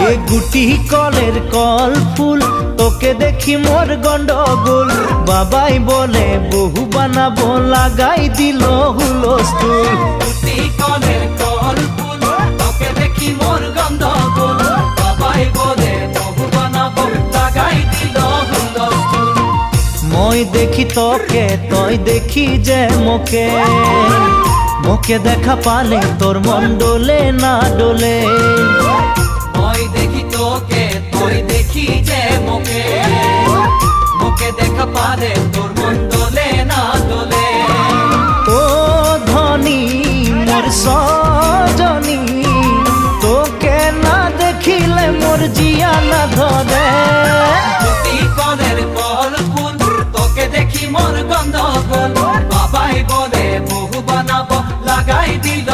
এ গুটি কলের কল ফুল তোকে দেখি মোর গন্ডগোল বাবাই বলে বহু বানাবো লাগাই দিল হুলস্থুল গুটি কলের কল ফুল তোকে দেখি মোর গন্ডগোল বাবাই বলে বহু বানাবো লাগাই দিল হুলস্থুল মই দেখি তোকে তই দেখি যে মোকে মোকে দেখা পালে তোর মন ডোলে না ডোলে মই দেখি তোকে তুই দেখি যে মোকে মোকে দেখা পালে তোর মন দোলে না দোলে ও ধনী মোর সজনী তোকে না দেখিলে মোর জিয়া না ধরে গুটি কলের কল ফুল তোকে দেখি মোর গন্ধগোল বাবাই বলে বহু বানাবো লাগাই দিল